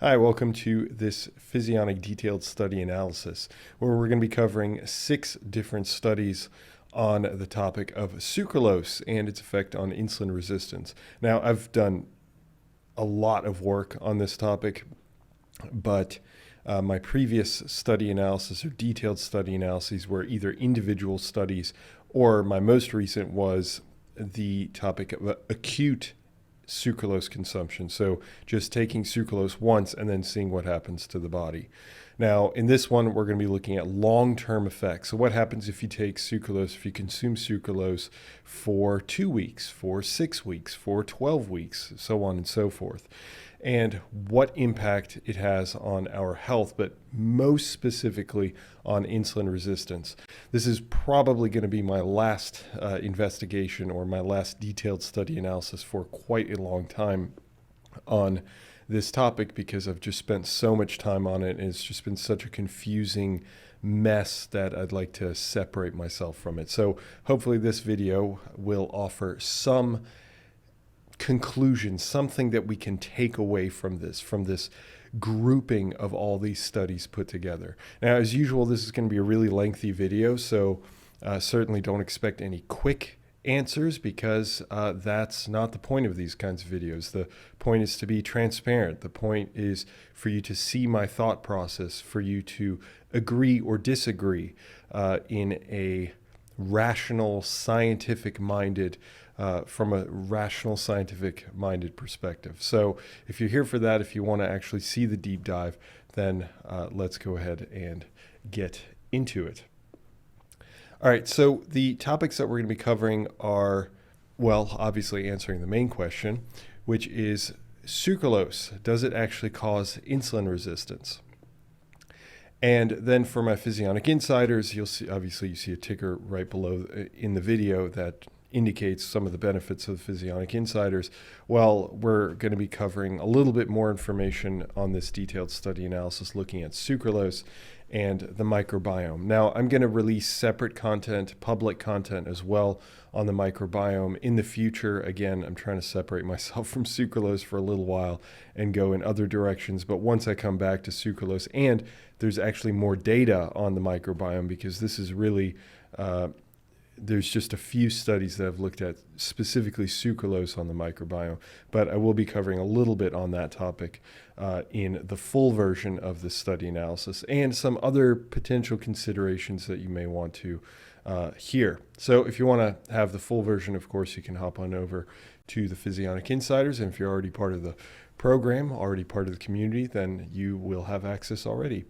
Hi, welcome to this physionic detailed study analysis, where we're going to be covering 6 different studies on the topic of sucralose and its effect on insulin resistance. Now, I've done a lot of work on this topic, but my previous study analysis or detailed study analyses were either individual studies, or my most recent was the topic of acute sucralose consumption. So just taking sucralose once and then seeing what happens to the body. Now, in this one, we're going to be looking at long-term effects. So what happens if you take sucralose, if you consume sucralose for 2 weeks, for 6 weeks, for 12 weeks, so on and so forth, and what impact it has on our health, but most specifically on insulin resistance. This is probably going to be my last investigation or my last detailed study analysis for quite a long time on this topic, because I've just spent so much time on it and it's just been such a confusing mess that I'd like to separate myself from it. So hopefully this video will offer some conclusion, something that we can take away from this grouping of all these studies put together. Now, as usual, this is going to be a really lengthy video, so certainly don't expect any quick answers, because that's not the point of these kinds of videos. The point is to be transparent. The point is for you to see my thought process, for you to agree or disagree in a rational, scientific-minded from a rational, scientific-minded perspective. So if you're here for that, if you want to actually see the deep dive, then let's go ahead and get into it. All right, so the topics that we're going to be covering are, well, obviously answering the main question, which is sucralose. Does it actually cause insulin resistance? And then for my Physionic Insiders, you'll see, obviously you see a ticker right below in the video that indicates some of the benefits of the Physionic Insiders. Well, we're going to be covering a little bit more information on this detailed study analysis looking at sucralose and the microbiome. Now, I'm going to release separate content, public content as well, on the microbiome in the future. Again, I'm trying to separate myself from sucralose for a little while and go in other directions. But once I come back to sucralose, and there's actually more data on the microbiome, because this is really there's just a few studies that have looked at specifically sucralose on the microbiome, but I will be covering a little bit on that topic in the full version of the study analysis, and some other potential considerations that you may want to hear. So if you want to have the full version, of course, you can hop on over to the Physionic Insiders, and if you're already part of the program, already part of the community, then you will have access already.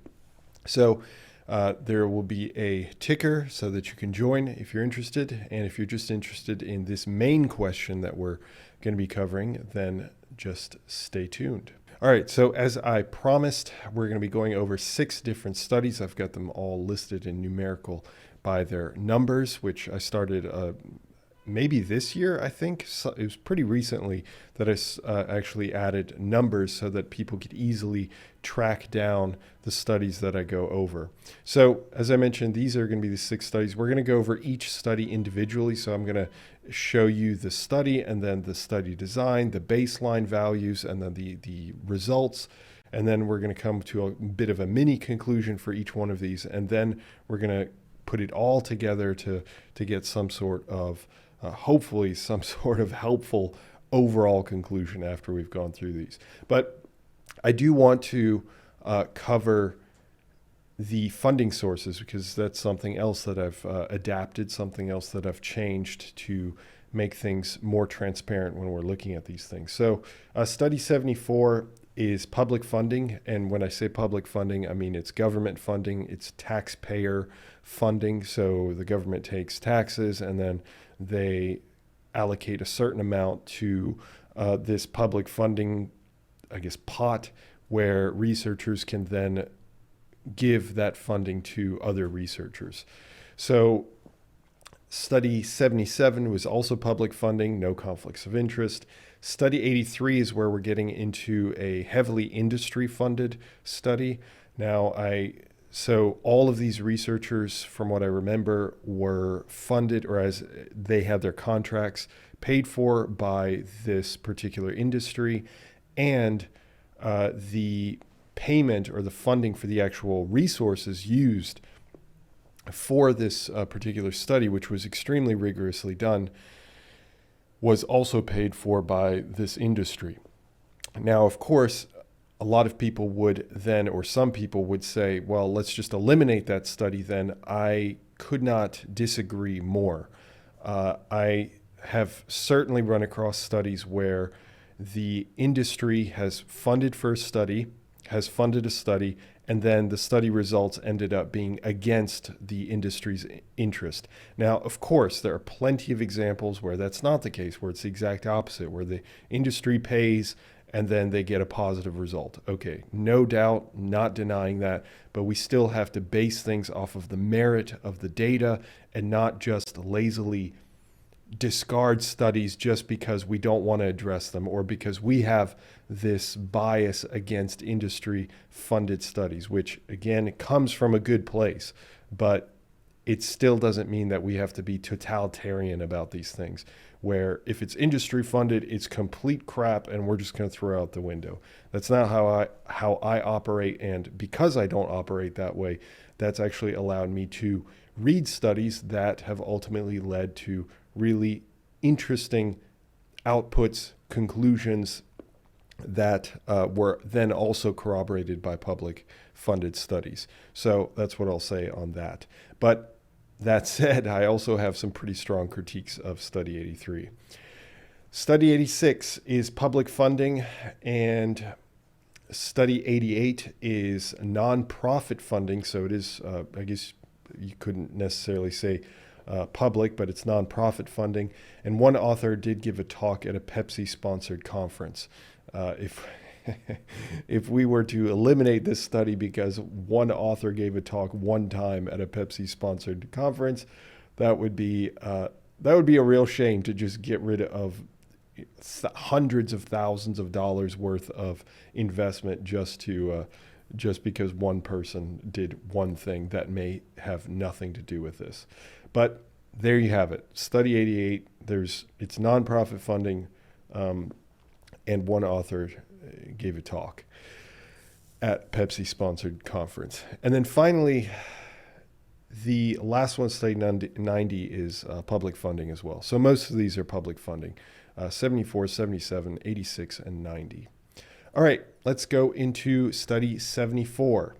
So there will be a ticker so that you can join if you're interested. And if you're just interested in this main question that we're going to be covering, then just stay tuned. All right, so as I promised, we're going to be going over 6 different studies. I've got them all listed in numerical by their numbers, which I started maybe this year, I think. So it was pretty recently that I actually added numbers so that people could easily track down the studies that I go over. So as I mentioned, these are going to be the 6 studies. We're going to go over each study individually. So I'm going to show you the study, and then the study design, the baseline values, and then the results. And then we're going to come to a bit of a mini conclusion for each one of these. And then we're going to put it all together to get some sort of hopefully some sort of helpful overall conclusion after we've gone through these. But I do want to cover the funding sources, because that's something else that I've adapted, something else that I've changed to make things more transparent when we're looking at these things. So Study 74 is public funding. And when I say public funding, I mean it's government funding, it's taxpayer funding. So the government takes taxes and then they allocate a certain amount to this public funding, I guess, pot, where researchers can then give that funding to other researchers. So Study 77 was also public funding, no conflicts of interest. Study 83 is where we're getting into a heavily industry-funded study. Now, so all of these researchers, from what I remember, were funded, or as they had their contracts paid for by this particular industry. And the payment or the funding for the actual resources used for this particular study, which was extremely rigorously done, was also paid for by this industry. Now, of course, a lot of people would then, or some people would say, well, let's just eliminate that study then. I could not disagree more. I have certainly run across studies where the industry has funded for a study, has funded a study, and then the study results ended up being against the industry's interest. Now, of course, there are plenty of examples where that's not the case, where it's the exact opposite, where the industry pays and then they get a positive result. Okay, no doubt, not denying that, but we still have to base things off of the merit of the data and not just lazily discard studies just because we don't want to address them or because we have this bias against industry funded studies, which again comes from a good place, but it still doesn't mean that we have to be totalitarian about these things, where if it's industry funded, it's complete crap and we're just going to throw out the window. That's not how I operate, and because I don't operate that way, that's actually allowed me to read studies that have ultimately led to really interesting outputs, conclusions that were then also corroborated by public funded studies. So that's what I'll say on that. But that said, I also have some pretty strong critiques of Study 83. Study 86 is public funding, and Study 88 is nonprofit funding. So it is, I guess you couldn't necessarily say public, but it's nonprofit funding. And one author did give a talk at a Pepsi-sponsored conference. If we were to eliminate this study because one author gave a talk one time at a Pepsi-sponsored conference, that would be a real shame to just get rid of hundreds of thousands of dollars worth of investment just because one person did one thing that may have nothing to do with this. But there you have it. Study 88. It's nonprofit funding, and one author gave a talk at Pepsi-sponsored conference. And then finally, the last one, Study 90, is public funding as well. So most of these are public funding, 74, 77, 86, and 90. All right, let's go into Study 74.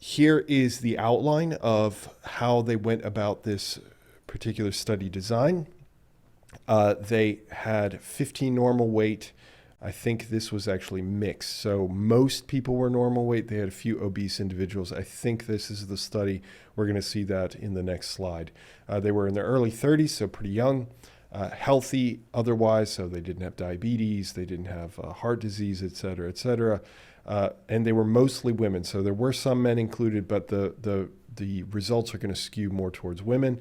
Here is the outline of how they went about this particular study design. They had 15 normal weight. I think this was actually mixed. So most people were normal weight. They had a few obese individuals. I think this is the study. We're going to see that in the next slide. They were in their early 30s, so pretty young, healthy otherwise. So they didn't have diabetes. They didn't have heart disease, et cetera, et cetera. And they were mostly women. So there were some men included, but the results are going to skew more towards women.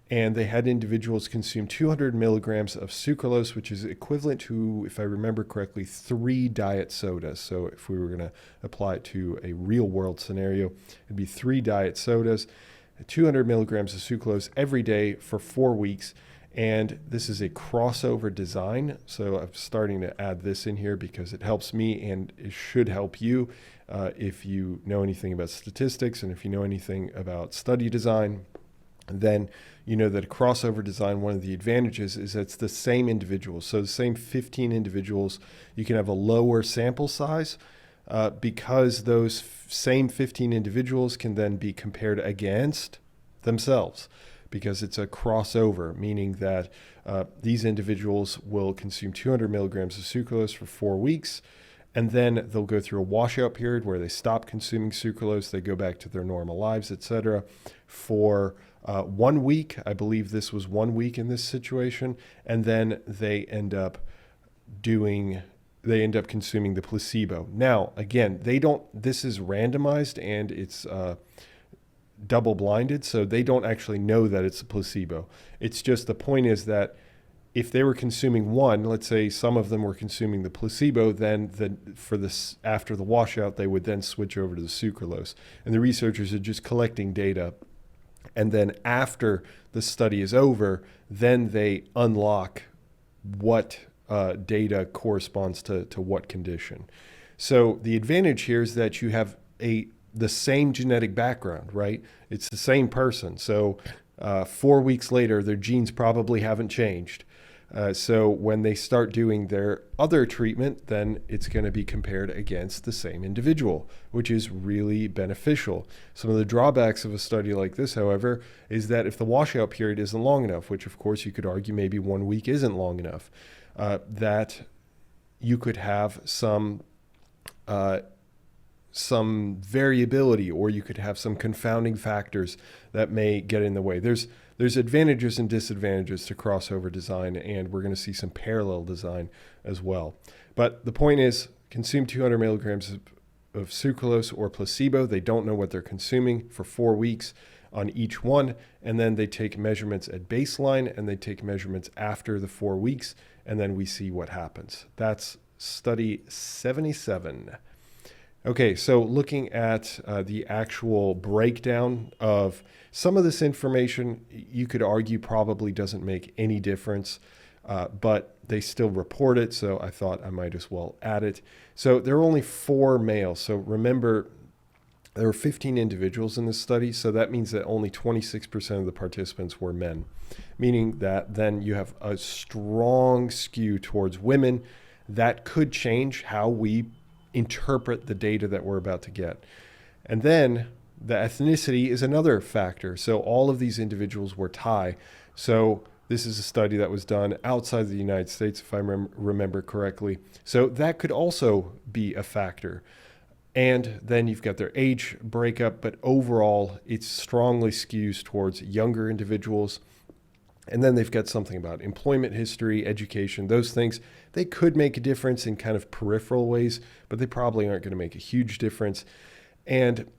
And they had individuals consume 200 milligrams of sucralose, which is equivalent to, if I remember correctly, 3 diet sodas. So if we were going to apply it to a real world scenario, it'd be 3 diet sodas, 200 milligrams of sucralose every day for 4 weeks. And this is a crossover design. So I'm starting to add this in here because it helps me and it should help you if you know anything about statistics and if you know anything about study design. Then you know that a crossover design, one of the advantages is that it's the same individuals. So the same 15 individuals, you can have a lower sample size because those same 15 individuals can then be compared against themselves because it's a crossover, meaning that these individuals will consume 200 milligrams of sucralose for 4 weeks, and then they'll go through a washout period where they stop consuming sucralose, they go back to their normal lives, etc. For 1 week, I believe this was 1 week in this situation, and then they end up consuming the placebo. Now, again, this is randomized and it's double-blinded, so they don't actually know that it's a placebo. It's just the point is that if they were consuming one, let's say some of them were consuming the placebo, then after the washout, they would then switch over to the sucralose. And the researchers are just collecting data. And then after the study is over, then they unlock what data corresponds to what condition. So the advantage here is that you have the same genetic background, right? It's the same person. So 4 weeks later, their genes probably haven't changed. So when they start doing their other treatment, then it's going to be compared against the same individual, which is really beneficial. Some of the drawbacks of a study like this, however, is that if the washout period isn't long enough, which of course you could argue maybe 1 week isn't long enough, that you could have some variability, or you could have some confounding factors that may get in the way. There's advantages and disadvantages to crossover design, and we're going to see some parallel design as well. But the point is, consume 200 milligrams of sucralose or placebo. They don't know what they're consuming for 4 weeks on each one, and then they take measurements at baseline and they take measurements after the 4 weeks, and then we see what happens. That's study 77. Okay, so looking at the actual breakdown of some of this information, you could argue probably doesn't make any difference, but they still report it, so I thought I might as well add it. So there are only 4 males. So remember, there were 15 individuals in this study, so that means that only 26% of the participants were men, meaning that then you have a strong skew towards women. That could change how we interpret the data that we're about to get. And then the ethnicity is another factor. So all of these individuals were Thai. So this is a study that was done outside the United States, if I remember correctly. So that could also be a factor. And then you've got their age breakup, but overall it strongly skews towards younger individuals. And then they've got something about employment history, education, those things. They could make a difference in kind of peripheral ways, but they probably aren't going to make a huge difference. And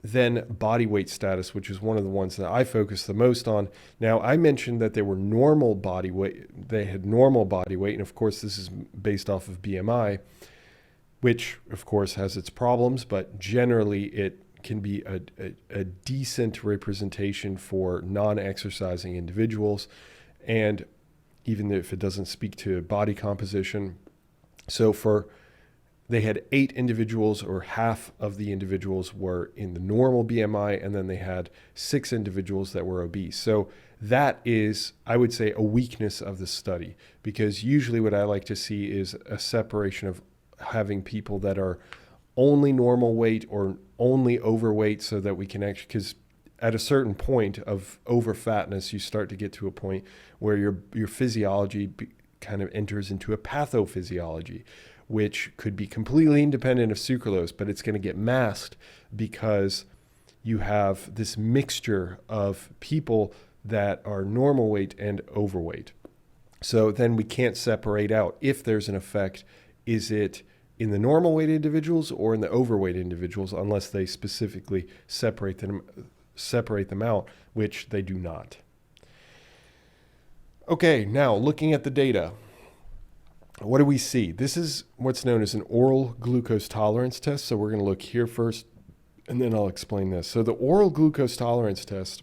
then body weight status, which is one of the ones that I focus the most on. Now, I mentioned that they were normal body weight. They had normal body weight. And of course, this is based off of BMI, which of course has its problems, but generally it can be a decent representation for non-exercising individuals, and even if it doesn't speak to body composition. So they had 8 individuals, or half of the individuals were in the normal BMI, and then they had 6 individuals that were obese. So that is, I would say, a weakness of the study, because usually what I like to see is a separation of having people that are only normal weight or only overweight, so that we can actually, because at a certain point of over fatness, you start to get to a point where your physiology kind of enters into a pathophysiology, which could be completely independent of sucralose, but it's going to get masked because you have this mixture of people that are normal weight and overweight. So then we can't separate out if there's an effect. Is it in the normal weight individuals or in the overweight individuals, unless they specifically separate them out, which they do not. Okay, now looking at the data, what do we see? This is what's known as an oral glucose tolerance test. So we're going to look here first, and then I'll explain this. So the oral glucose tolerance test,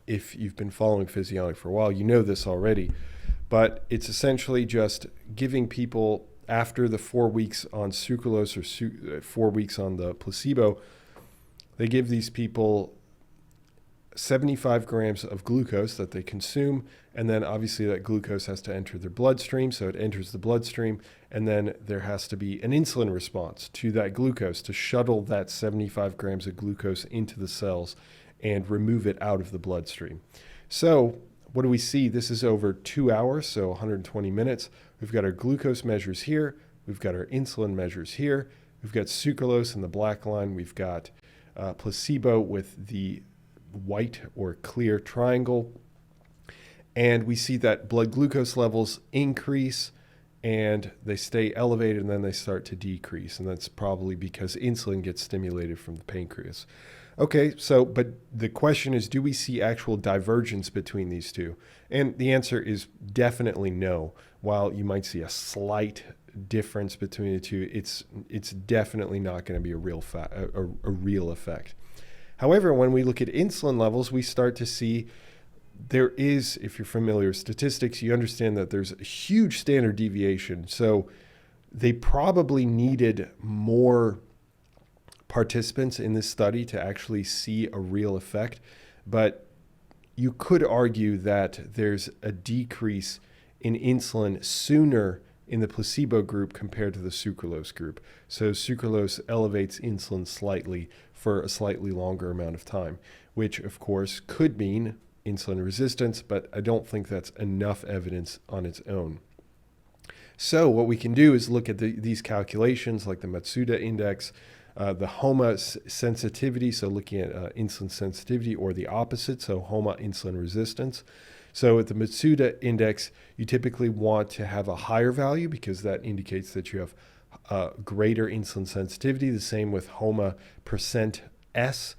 if you've been following Physionic for a while, you know this already, but it's essentially just giving people, after the 4 weeks on sucralose or 4 weeks on the placebo, they give these people 75 grams of glucose that they consume, and then obviously that glucose has to enter their bloodstream, so it enters the bloodstream, and then there has to be an insulin response to that glucose to shuttle that 75 grams of glucose into the cells and remove it out of the bloodstream. So what do we see? This is over 2 hours, so 120 minutes. We've got our glucose measures here. We've got our insulin measures here. We've got sucralose in the black line. We've got placebo with the white or clear triangle. And we see that blood glucose levels increase and they stay elevated, and then they start to decrease. And that's probably because insulin gets stimulated from the pancreas. Okay, so, but the question is, do we see actual divergence between these two? And the answer is definitely no. While you might see a slight difference between the two, it's definitely not going to be a real effect. However, when we look at insulin levels, we start to see there is, if you're familiar with statistics, you understand that there's a huge standard deviation. So they probably needed more participants in this study to actually see a real effect. But you could argue that there's a decrease in insulin sooner in the placebo group compared to the sucralose group. So sucralose elevates insulin slightly for a slightly longer amount of time, which of course could mean insulin resistance, but I don't think that's enough evidence on its own. So what we can do is look at these calculations like the Matsuda index, the HOMA sensitivity, so looking at insulin sensitivity, or the opposite, so HOMA insulin resistance. So at the Matsuda index, you typically want to have a higher value because that indicates that you have greater insulin sensitivity. The same with HOMA percent S.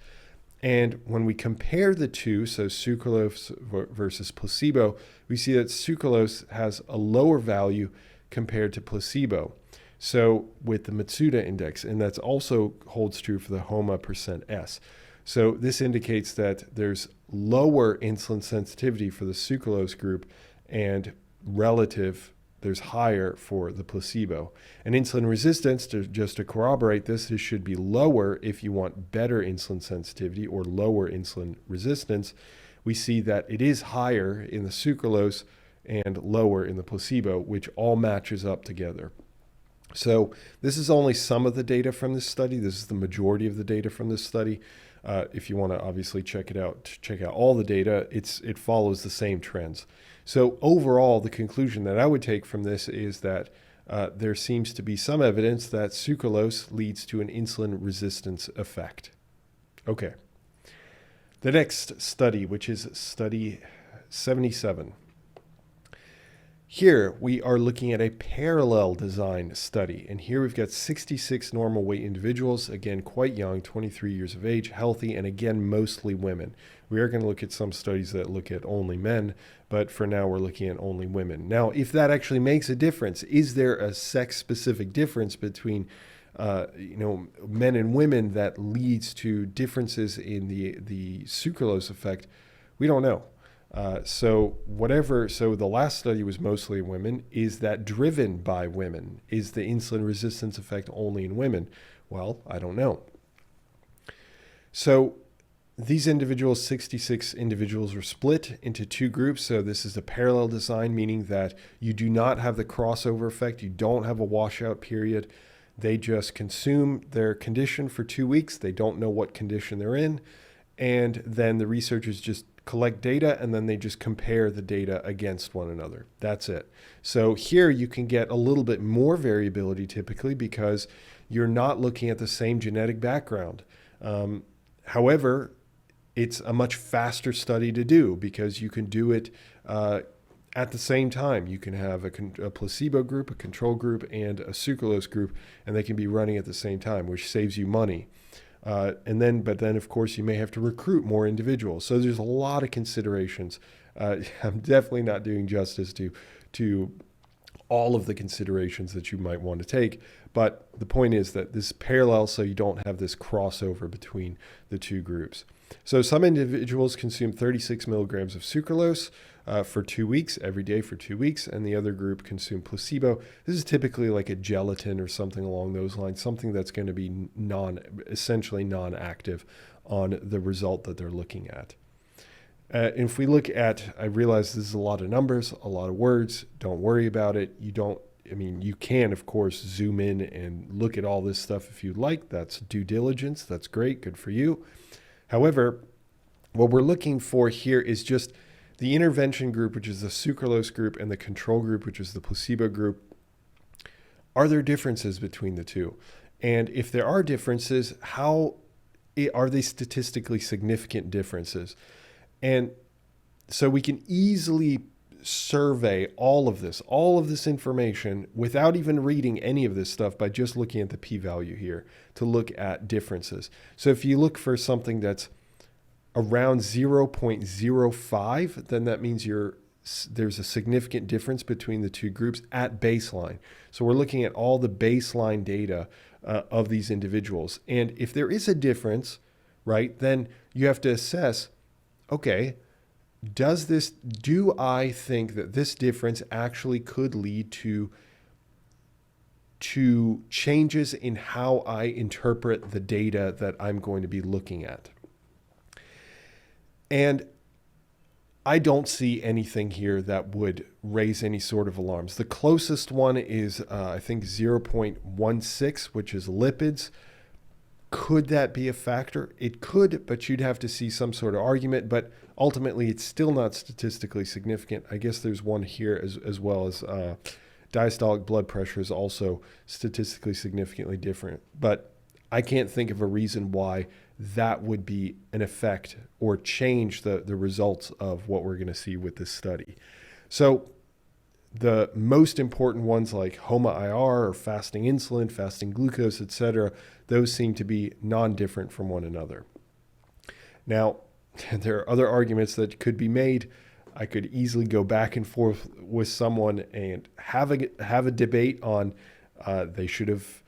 And when we compare the two, so sucralose versus placebo, we see that sucralose has a lower value compared to placebo. So with the Matsuda index, and that's also holds true for the HOMA percent S. So this indicates that there's lower insulin sensitivity for the sucralose group, and there's higher for the placebo. And insulin resistance, just to corroborate this should be lower if you want better insulin sensitivity or lower insulin resistance. We see that it is higher in the sucralose and lower in the placebo, which all matches up together. So this is only some of the data from this study. This is the majority of the data from this study. If you want to obviously check out all the data, it follows the same trends. So overall, the conclusion that I would take from this is that there seems to be some evidence that sucralose leads to an insulin resistance effect. Okay. The next study, which is study 77. Here we are looking at a parallel design study, and here we've got 66 normal weight individuals, again quite young, 23 years of age, healthy, and again mostly women. We are going to look at some studies that look at only men, but for now we're looking at only women. Now, if that actually makes a difference, is there a sex-specific difference between men and women that leads to differences in the sucralose effect? We don't know. So the last study was mostly women. Is that driven by women? Is the insulin resistance effect only in women? Well, I don't know. So these individuals, 66 individuals, were split into two groups. So this is a parallel design, meaning that you do not have the crossover effect. You don't have a washout period. They just consume their condition for 2 weeks. They don't know what condition they're in. And then the researchers just collect data, and then they just compare the data against one another. That's it. So here you can get a little bit more variability typically because you're not looking at the same genetic background. However, it's a much faster study to do because you can do it at the same time. You can have a placebo group, a control group, and a sucralose group, and they can be running at the same time, which saves you money. But then, of course, you may have to recruit more individuals. So there's a lot of considerations. I'm definitely not doing justice to all of the considerations that you might want to take. But the point is that this is parallel, so you don't have this crossover between the two groups. So some individuals consume 36 milligrams of sucralose for 2 weeks, every day for 2 weeks, and the other group consume placebo. This is typically like a gelatin or something along those lines, something that's going to be essentially non-active on the result that they're looking at. If we look at, I realize this is a lot of numbers, a lot of words. Don't worry about it. You can, of course, zoom in and look at all this stuff if you'd like. That's due diligence. That's great. Good for you. However, what we're looking for here is just the intervention group, which is the sucralose group, and the control group, which is the placebo group. Are there differences between the two? And if there are differences, how are they statistically significant differences? And so we can easily survey all of this information without even reading any of this stuff by just looking at the p-value here to look at differences. So if you look for something that's around 0.05, then that means there's a significant difference between the two groups at baseline. So we're looking at all the baseline data of these individuals. And if there is a difference, right, then you have to assess, okay, do I think that this difference actually could lead to changes in how I interpret the data that I'm going to be looking at? And I don't see anything here that would raise any sort of alarms. The closest one is, I think, 0.16, which is lipids. Could that be a factor? It could, but you'd have to see some sort of argument. But ultimately, it's still not statistically significant. I guess there's one here as well as diastolic blood pressure is also statistically significantly different. But I can't think of a reason why that would be an effect or change the results of what we're going to see with this study. So the most important ones like HOMA-IR or fasting insulin, fasting glucose, etc., those seem to be non-different from one another. Now, there are other arguments that could be made. I could easily go back and forth with someone and have a debate on they should have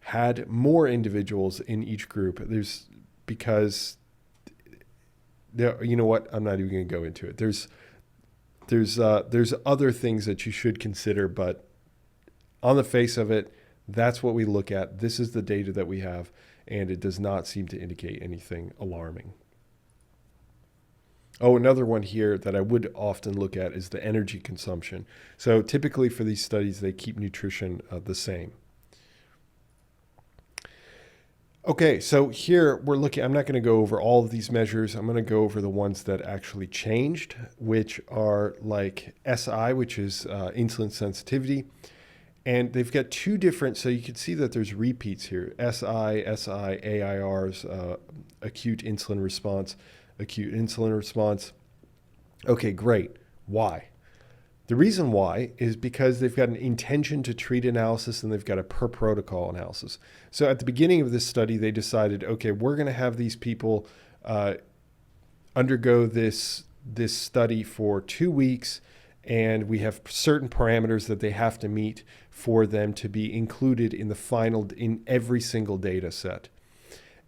had more individuals in each group. Because you know what? I'm not even going to go into it. There's other things that you should consider, but on the face of it, that's what we look at. This is the data that we have, and it does not seem to indicate anything alarming. Oh, another one here that I would often look at is the energy consumption. So typically for these studies, they keep nutrition the same. Okay, so here we're looking, I'm not going to go over all of these measures. I'm going to go over the ones that actually changed, which are like SI, which is insulin sensitivity. And they've got two different, so you can see that there's repeats here. SI, AIRs, acute insulin response. Okay, great. Why? The reason why is because they've got an intention to treat analysis and they've got a per protocol analysis. So at the beginning of this study, they decided, okay, we're going to have these people undergo this study for 2 weeks, and we have certain parameters that they have to meet for them to be included in every single data set.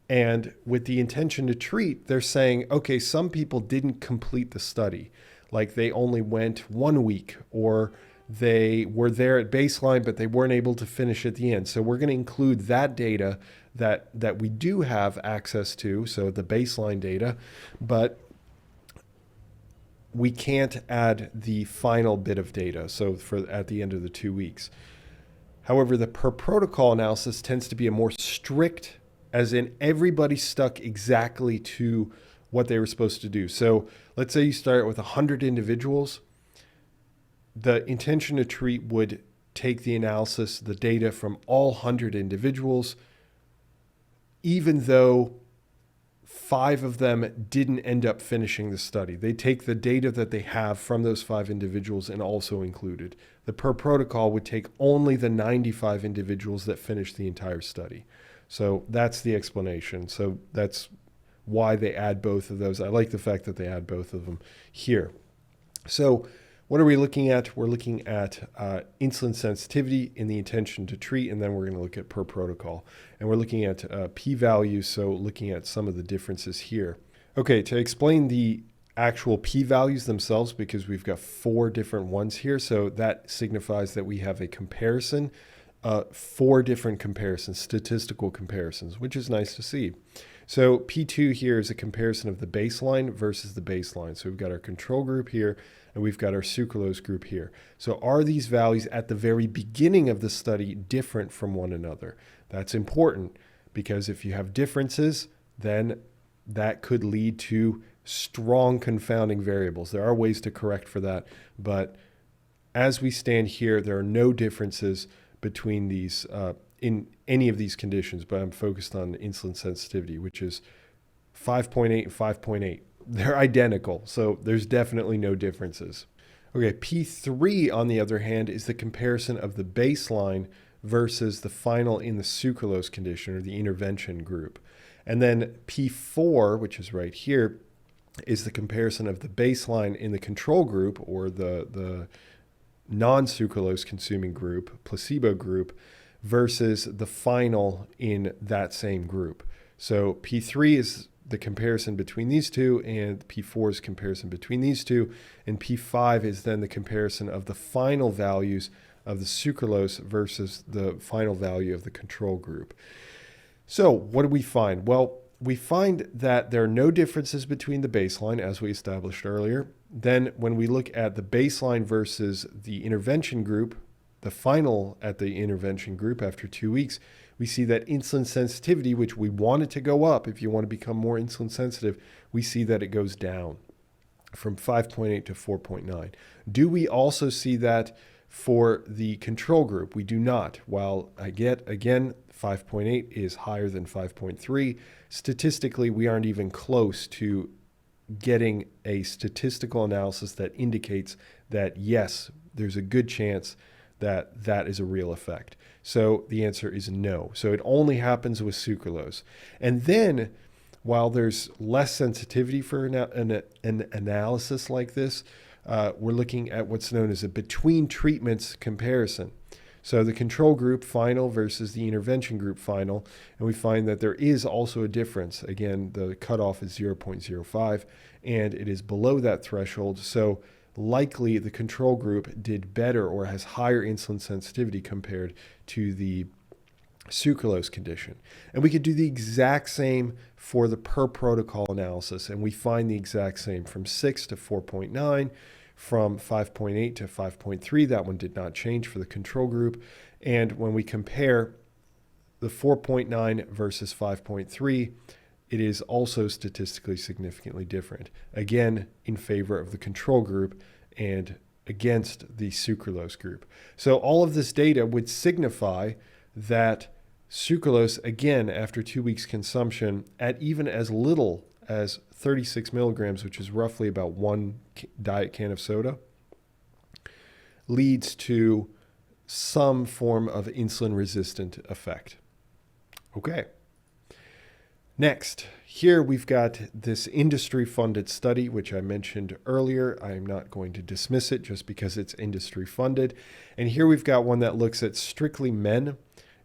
And with the intention to treat, they're saying, okay, some people didn't complete the study. Like they only went 1 week, or they were there at baseline, but they weren't able to finish at the end. So we're going to include that data that we do have access to, so the baseline data, but we can't add the final bit of data, so for at the end of the 2 weeks. However, the per protocol analysis tends to be a more strict, as in everybody stuck exactly to what they were supposed to do. So let's say you start with 100 individuals. The intention to treat would take the analysis, the data from all 100 individuals, even though 5 of them didn't end up finishing the study. They take the data that they have from those 5 individuals and also include it. The per protocol would take only the 95 individuals that finished the entire study. So that's the explanation. So that's why they add both of those. I like the fact that they add both of them here. So what are we looking at? We're looking at insulin sensitivity in the intention to treat, and then we're going to look at per protocol. And we're looking at p-values, so looking at some of the differences here. Okay, to explain the actual p-values themselves, because we've got 4 different ones here, so that signifies that we have a comparison, 4 different comparisons, statistical comparisons, which is nice to see. So P2 here is a comparison of the baseline versus the baseline. So we've got our control group here, and we've got our sucralose group here. So are these values at the very beginning of the study different from one another? That's important, because if you have differences, then that could lead to strong confounding variables. There are ways to correct for that, but as we stand here, there are no differences between these in any of these conditions, but I'm focused on insulin sensitivity, which is 5.8 and 5.8. They're identical, so there's definitely no differences. Okay, P3, on the other hand, is the comparison of the baseline versus the final in the sucralose condition, or the intervention group. And then P4, which is right here, is the comparison of the baseline in the control group, or the non-sucralose consuming group, placebo group, versus the final in that same group. So P3 is the comparison between these two, and P4 is comparison between these two, and P5 is then the comparison of the final values of the sucralose versus the final value of the control group. So what do we find? Well, we find that there are no differences between the baseline, as we established earlier. Then when we look at the baseline versus the intervention group, the final at the intervention group after 2 weeks, we see that insulin sensitivity, which we want it to go up if you want to become more insulin sensitive, we see that it goes down from 5.8 to 4.9. Do we also see that for the control group? We do not. While I get, again, 5.8 is higher than 5.3, statistically, we aren't even close to getting a statistical analysis that indicates that, yes, there's a good chance that that is a real effect. So the answer is no. So it only happens with sucralose. And then, while there's less sensitivity for an analysis like this, we're looking at what's known as a between treatments comparison. So the control group final versus the intervention group final, and we find that there is also a difference. Again, the cutoff is 0.05, and it is below that threshold. So likely the control group did better or has higher insulin sensitivity compared to the sucralose condition. And we could do the exact same for the per protocol analysis, and we find the exact same from 6 to 4.9, from 5.8 to 5.3. That one did not change for the control group. And when we compare the 4.9 versus 5.3, it is also statistically significantly different, again, in favor of the control group and against the sucralose group. So all of this data would signify that sucralose, again, after 2 weeks consumption, at even as little as 36 milligrams, which is roughly about one diet can of soda, leads to some form of insulin resistant effect. Okay. Next, here we've got this industry funded study, which I mentioned earlier. I am not going to dismiss it just because it's industry funded. And here we've got one that looks at strictly men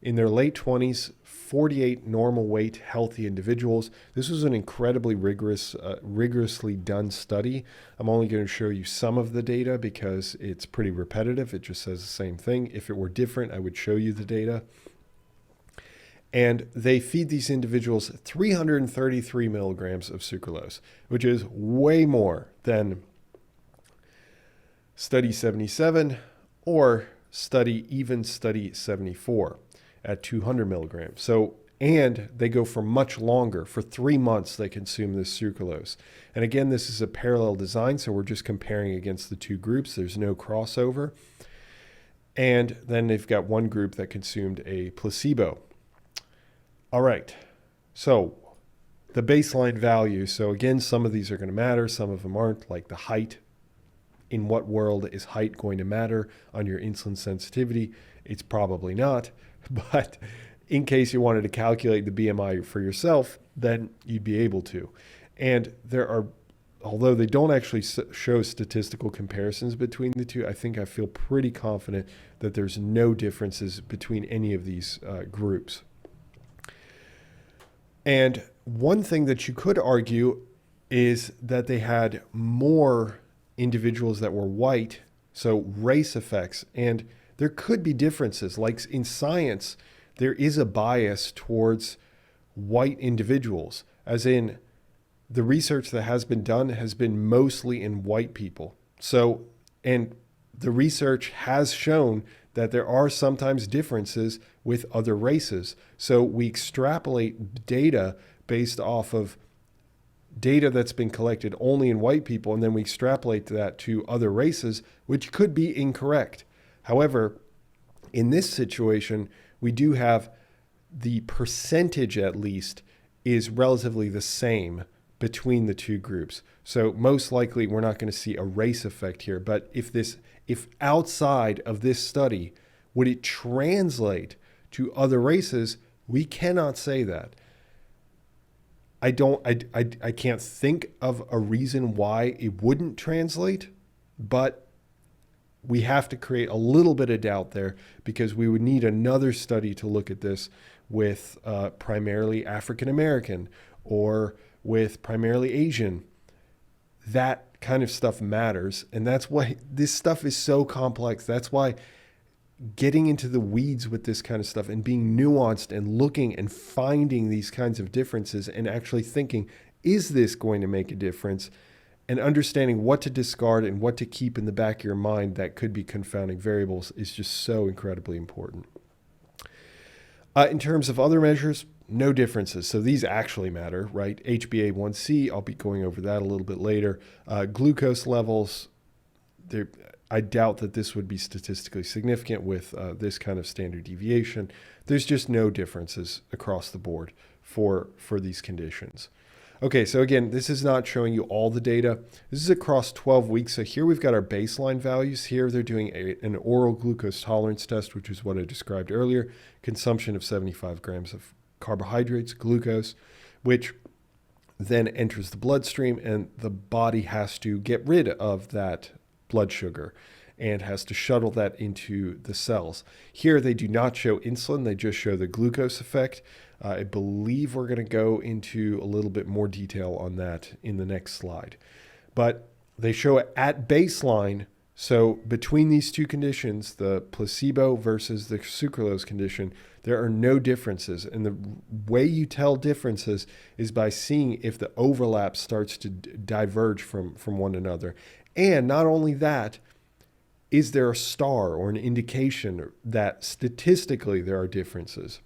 in their late 20s, 48 normal weight healthy individuals. This was an incredibly rigorously done study. I'm only going to show you some of the data because it's pretty repetitive. It just says the same thing. If it were different, I would show you the data. And they feed these individuals 333 milligrams of sucralose, which is way more than study 77 or study 74 at 200 milligrams. So, and they go for much longer. For 3 months, they consume this sucralose. And again, this is a parallel design, so we're just comparing against the two groups. There's no crossover. And then they've got one group that consumed a placebo. All right, so the baseline value. So again, some of these are going to matter, some of them aren't, like the height. In what world is height going to matter on your insulin sensitivity? It's probably not, but in case you wanted to calculate the BMI for yourself, then you'd be able to. And there are, although they don't actually show statistical comparisons between the two, I feel pretty confident that there's no differences between any of these groups. And one thing that you could argue is that they had more individuals that were white, so race effects, and there could be differences. Like in science, there is a bias towards white individuals, as in the research that has been done has been mostly in white people. So, and the research has shown that there are sometimes differences with other races. So we extrapolate data based off of data that's been collected only in white people, and then we extrapolate that to other races, which could be incorrect. However, in this situation, we do have the percentage, at least, is relatively the same between the two groups. So most likely we're not going to see a race effect here. But if outside of this study, would it translate to other races? We cannot say that. I can't think of a reason why it wouldn't translate, but we have to create a little bit of doubt there because we would need another study to look at this with primarily African American or with primarily Asian, that kind of stuff matters. And that's why this stuff is so complex. That's why getting into the weeds with this kind of stuff and being nuanced and looking and finding these kinds of differences and actually thinking, is this going to make a difference? And understanding what to discard and what to keep in the back of your mind that could be confounding variables is just so incredibly important. In terms of other measures, no differences. So these actually matter, right? HbA1c, I'll be going over that a little bit later. Glucose levels, I doubt that this would be statistically significant with this kind of standard deviation. There's just no differences across the board for these conditions. Okay, so again, this is not showing you all the data. This is across 12 weeks. So here we've got our baseline values. Here they're doing an oral glucose tolerance test, which is what I described earlier. Consumption of 75 grams of carbohydrates, glucose, which then enters the bloodstream, and the body has to get rid of that blood sugar and has to shuttle that into the cells. Here they do not show insulin, they just show the glucose effect. I believe we're going to go into a little bit more detail on that in the next slide. But they show it at baseline. So between these two conditions, the placebo versus the sucralose condition, there are no differences. And the way you tell differences is by seeing if the overlap starts to diverge from one another. And not only that, is there a star or an indication that statistically there are differences?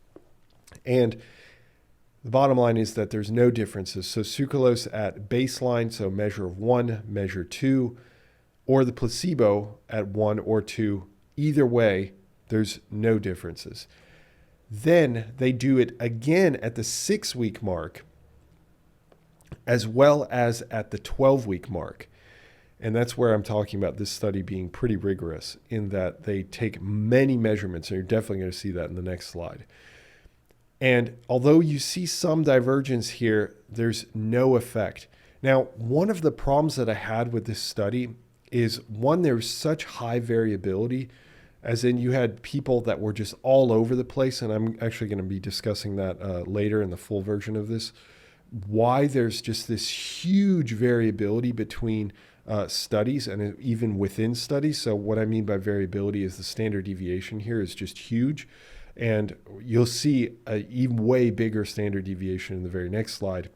And the bottom line is that there's no differences. So sucralose at baseline, so measure of 1, measure 2, or the placebo at 1 or 2, either way, there's no differences. Then they do it again at the 6-week mark, as well as at the 12-week mark. And that's where I'm talking about this study being pretty rigorous in that they take many measurements, and you're definitely going to see that in the next slide. And although you see some divergence here, there's no effect. Now, one of the problems that I had with this study is, one, there's such high variability, as in you had people that were just all over the place, and I'm actually going to be discussing that later in the full version of this, why there's just this huge variability between studies and even within studies. So what I mean by variability is the standard deviation here is just huge. And you'll see an even way bigger standard deviation in the very next slide.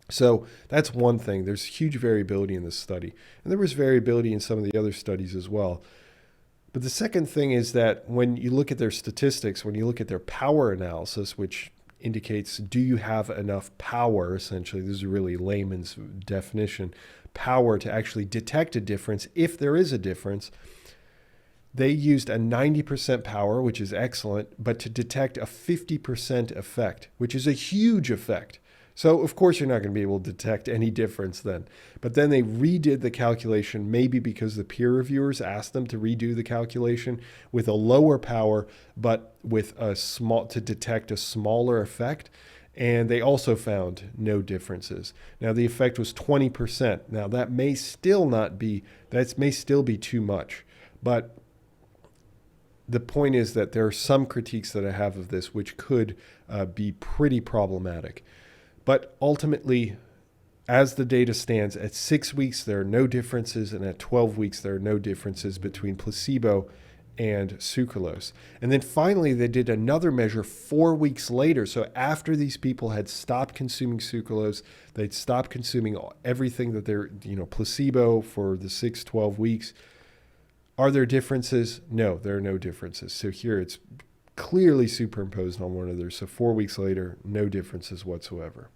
So that's one thing. There's huge variability in this study. And there was variability in some of the other studies as well. But the second thing is that when you look at their statistics, when you look at their power analysis, which indicates do you have enough power, essentially, this is really layman's definition, power to actually detect a difference, if there is a difference, they used a 90% power, which is excellent, but to detect a 50% effect, which is a huge effect. So, of course, you're not going to be able to detect any difference then. But then they redid the calculation, maybe because the peer reviewers asked them to redo the calculation with a lower power, but with to detect a smaller effect. And they also found no differences. Now, the effect was 20%. Now, that may still be too much. But the point is that there are some critiques that I have of this which could be pretty problematic. But ultimately, as the data stands, at 6 weeks, there are no differences, and at 12 weeks, there are no differences between placebo and sucralose. And then finally, they did another measure 4 weeks later. So after these people had stopped consuming sucralose, they'd stopped consuming everything that they're, placebo for the 12 weeks. Are there differences? No, there are no differences. So here it's clearly superimposed on one another. So 4 weeks later, no differences whatsoever.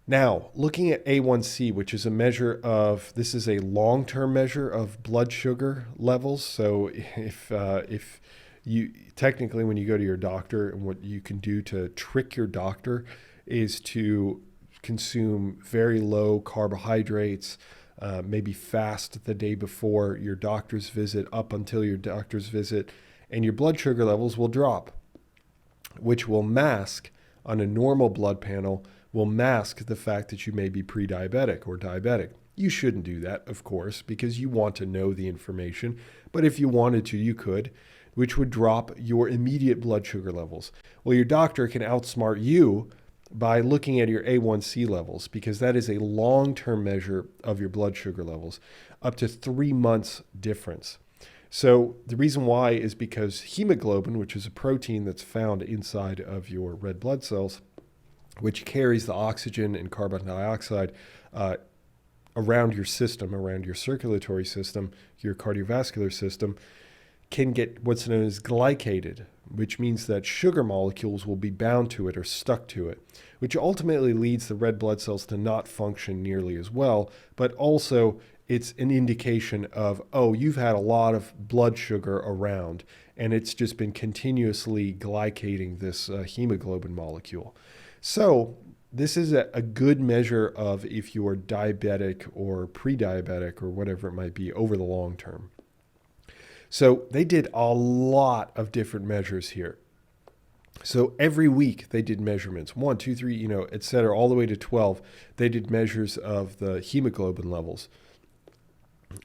Now, looking at A1C, which is this is a long-term measure of blood sugar levels. So if you technically, when you go to your doctor, and what you can do to trick your doctor is to consume very low carbohydrates, maybe fast the day before your doctor's visit, up until your doctor's visit, and your blood sugar levels will drop, which will mask, on a normal blood panel, will mask the fact that you may be pre-diabetic or diabetic. You shouldn't do that, of course, because you want to know the information, but if you wanted to, you could, which would drop your immediate blood sugar levels. Well, your doctor can outsmart you by looking at your A1C levels, because that is a long-term measure of your blood sugar levels, up to 3 months difference. So the reason why is because hemoglobin, which is a protein that's found inside of your red blood cells, which carries the oxygen and carbon dioxide around your system, around your circulatory system, your cardiovascular system, can get what's known as glycated, which means that sugar molecules will be bound to it or stuck to it, which ultimately leads the red blood cells to not function nearly as well, but also it's an indication of, oh, you've had a lot of blood sugar around, and it's just been continuously glycating this hemoglobin molecule. So this is a good measure of if you are diabetic or pre-diabetic or whatever it might be over the long term. So they did a lot of different measures here. So every week they did measurements, 1, 2, 3, et cetera, all the way to 12. They did measures of the hemoglobin levels.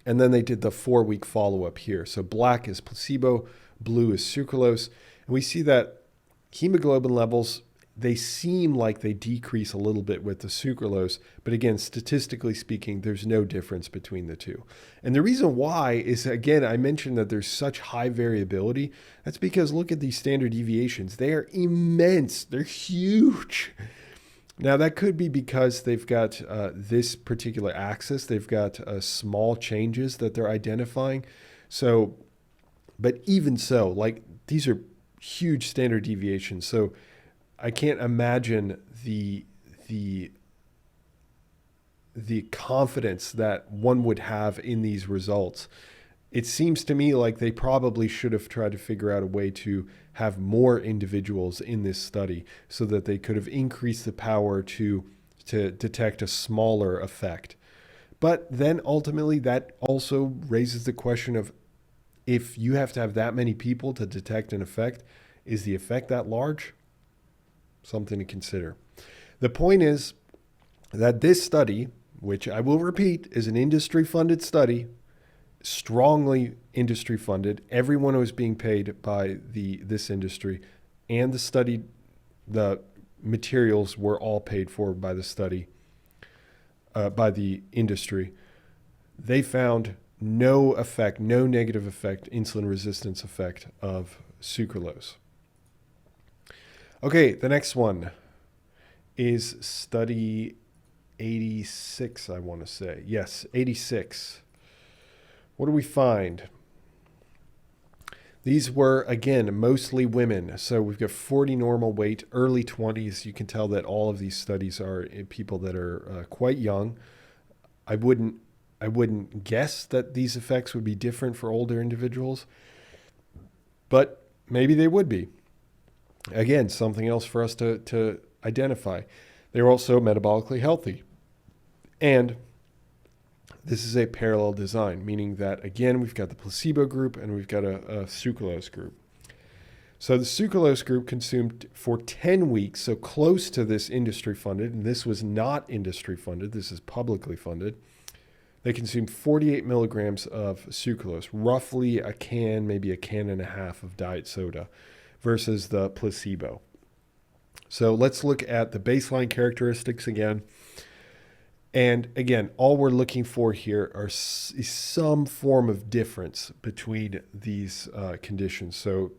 And then they did the 4-week follow-up here. So black is placebo, blue is sucralose. And we see that hemoglobin levels, they seem like they decrease a little bit with the sucralose, but again, statistically speaking, there's no difference between the two. And the reason why is, again, I mentioned that there's such high variability. That's because look at these standard deviations. They are immense. They're huge. Now, that could be because they've got this particular axis. They've got small changes that they're identifying. So, but even so, like these are huge standard deviations. So I can't imagine the confidence that one would have in these results. It seems to me like they probably should have tried to figure out a way to have more individuals in this study so that they could have increased the power to detect a smaller effect. But then ultimately that also raises the question of, if you have to have that many people to detect an effect, is the effect that large? Something to consider. The point is that this study, which I will repeat is an industry-funded study, strongly industry-funded, everyone was being paid by this industry, and the materials were all paid for by the study, by the industry. They found no effect, no negative effect, insulin resistance effect of sucralose. Okay, the next one is study 86, I want to say. Yes, 86. What do we find? These were, again, mostly women. So we've got 40 normal weight, early 20s. You can tell that all of these studies are people that are quite young. I wouldn't guess that these effects would be different for older individuals, but maybe they would be. Again, something else for us to identify. They're also metabolically healthy. And this is a parallel design, meaning that, again, we've got the placebo group and we've got a sucralose group. So the sucralose group consumed for 10 weeks, so close to this industry funded, and this was not industry funded, this is publicly funded. They consumed 48 milligrams of sucralose, roughly a can, maybe a can and a half of diet soda, versus the placebo. So let's look at the baseline characteristics again. And again, all we're looking for here is some form of difference between these conditions. So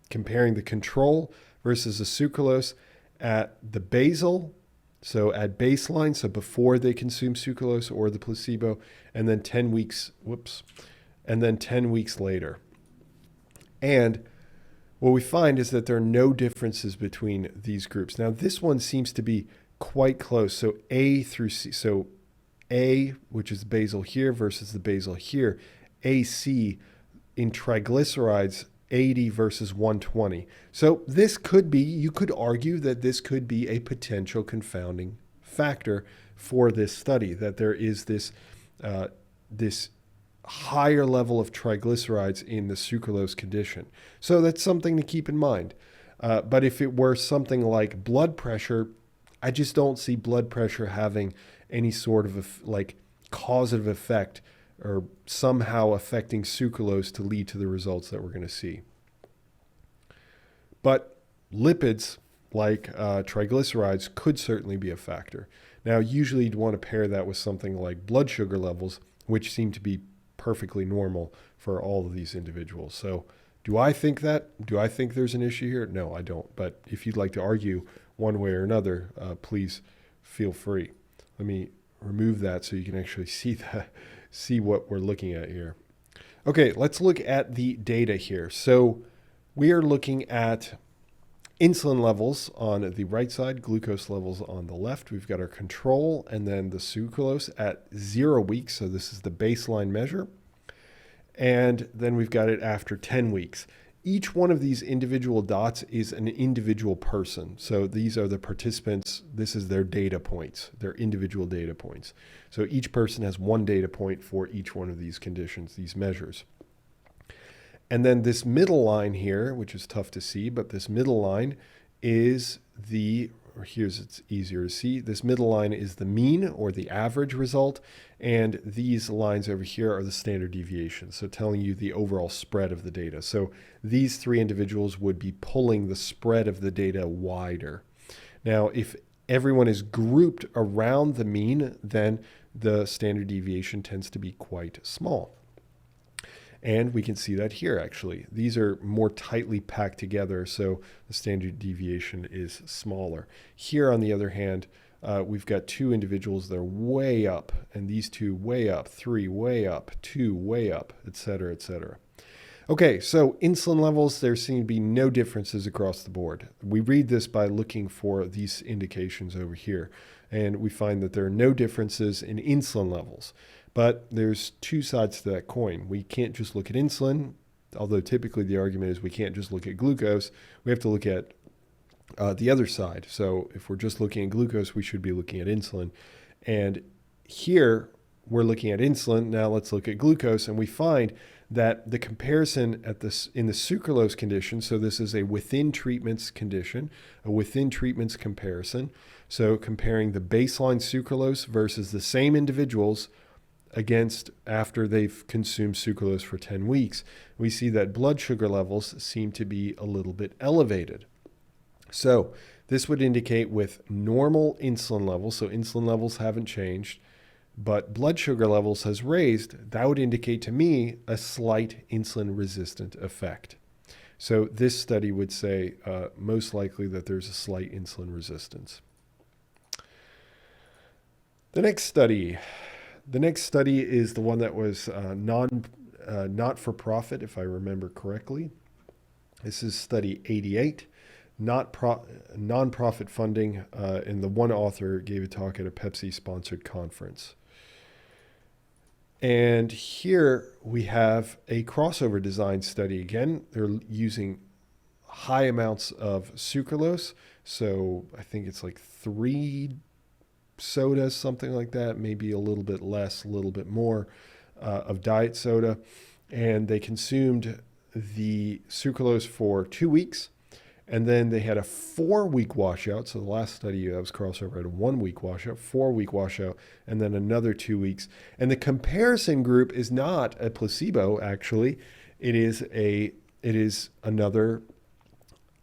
comparing the control versus the sucralose at the basal, so at baseline, so before they consume sucralose, or the placebo, and then 10 weeks, and then 10 weeks later. And what we find is that there are no differences between these groups. Now, this one seems to be quite close. So A through C. So A, which is basal here versus the basal here. AC in triglycerides, 80 versus 120. So this could be, you could argue that this could be a potential confounding factor for this study, that there is this higher level of triglycerides in the sucralose condition. So that's something to keep in mind. But if it were something like blood pressure, I just don't see blood pressure having any sort of causative effect or somehow affecting sucralose to lead to the results that we're going to see. But lipids, like triglycerides could certainly be a factor. Now, usually you'd want to pair that with something like blood sugar levels, which seem to be perfectly normal for all of these individuals. So do I think that? Do I think there's an issue here? No, I don't. But if you'd like to argue one way or another, please feel free. Let me remove that so you can actually see what we're looking at here. Okay, let's look at the data here. So we are looking at insulin levels on the right side, glucose levels on the left. We've got our control and then the sucralose at 0 weeks. So this is the baseline measure. And then we've got it after 10 weeks. Each one of these individual dots is an individual person. So these are the participants. This is their data points, their individual data points. So each person has one data point for each one of these conditions, these measures. And then this middle line here, which is tough to see, but this middle line is it's easier to see. This middle line is the mean or the average result. And these lines over here are the standard deviations. So telling you the overall spread of the data. So these three individuals would be pulling the spread of the data wider. Now, if everyone is grouped around the mean, then the standard deviation tends to be quite small. And we can see that here, actually. These are more tightly packed together, so the standard deviation is smaller. Here, on the other hand, we've got two individuals that are way up, and these two way up, three way up, two way up, et cetera, et cetera. Okay, so insulin levels, there seem to be no differences across the board. We read this by looking for these indications over here, and we find that there are no differences in insulin levels. But there's two sides to that coin. We can't just look at insulin, although typically the argument is we can't just look at glucose. We have to look at the other side. So if we're just looking at glucose, we should be looking at insulin. And here we're looking at insulin. Now let's look at glucose, and we find that the comparison in the sucralose condition, so this is a within treatments condition, a within treatments comparison. So comparing the baseline sucralose versus the same individuals against after they've consumed sucralose for 10 weeks, we see that blood sugar levels seem to be a little bit elevated. So this would indicate with normal insulin levels, so insulin levels haven't changed, but blood sugar levels has raised, that would indicate to me a slight insulin resistant effect. So this study would say most likely that there's a slight insulin resistance. The next study is the one that was not for profit, if I remember correctly. This is study 88, non-profit funding, and the one author gave a talk at a Pepsi-sponsored conference. And here we have a crossover design study again. They're using high amounts of sucralose, so I think it's like 3 sodas, something like that, maybe a little bit less, a little bit more of diet soda. And they consumed the sucralose for 2 weeks. And then they had a 4-week washout. So the last study that was crossover had a 1-week washout, 4-week washout, and then another 2 weeks. And the comparison group is not a placebo, actually. It is another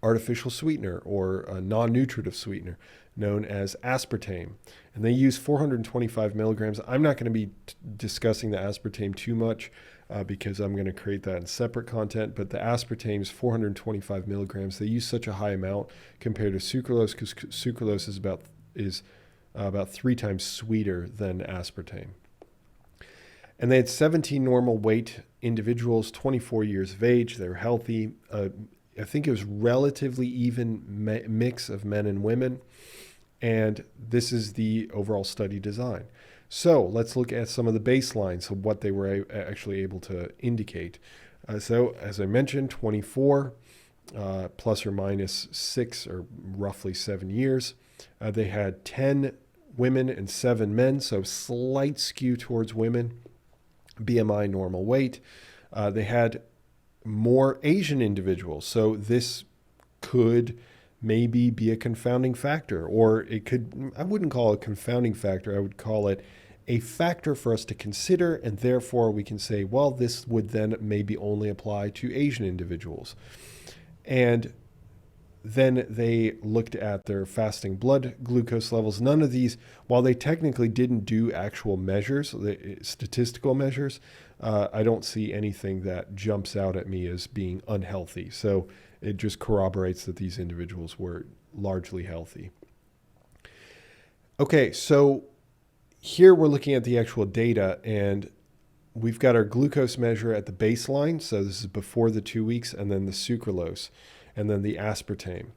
artificial sweetener or a non-nutritive sweetener known as aspartame. And they use 425 milligrams. I'm not going to be discussing the aspartame too much because I'm going to create that in separate content. But the aspartame is 425 milligrams. They use such a high amount compared to sucralose because sucralose is about 3 times sweeter than aspartame. And they had 17 normal weight individuals, 24 years of age. They were healthy. I think it was relatively even mix of men and women. And this is the overall study design. So let's look at some of the baselines of what they were actually able to indicate. So as I mentioned, 24 plus or minus 6 or roughly 7 years. They had 10 women and 7 men, so slight skew towards women. BMI normal weight. They had more Asian individuals, so this could maybe be a confounding factor, or it could, I wouldn't call it a confounding factor, I would call it a factor for us to consider, and therefore we can say, well, this would then maybe only apply to Asian individuals. And then they looked at their fasting blood glucose levels. None of these, while they technically didn't do actual measures, statistical measures, I don't see anything that jumps out at me as being unhealthy. So it just corroborates that these individuals were largely healthy. Okay, so here we're looking at the actual data, and we've got our glucose measure at the baseline. So this is before the 2 weeks, and then the sucralose, and then the aspartame.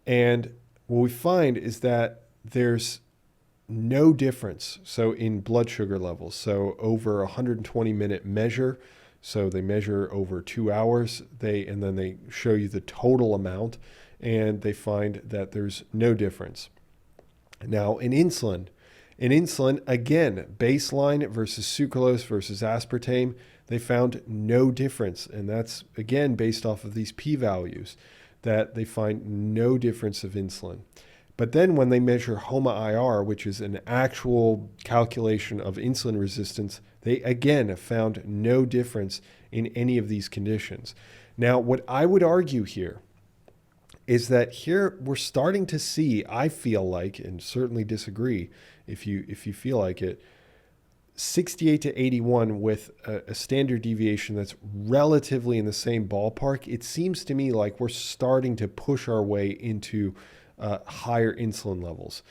And what we find is that there's no difference. So in blood sugar levels, so over 120-minute measure, so they measure over 2 hours, and then they show you the total amount, and they find that there's no difference. Now in insulin, again, baseline versus sucralose versus aspartame, they found no difference. And that's, again, based off of these p-values, that they find no difference of insulin. But then when they measure HOMA-IR, which is an actual calculation of insulin resistance, they again found no difference in any of these conditions. Now, what I would argue here is that here we're starting to see, I feel like, and certainly disagree if you feel like it, 68 to 81 with a standard deviation that's relatively in the same ballpark. It seems to me like we're starting to push our way into higher insulin levels.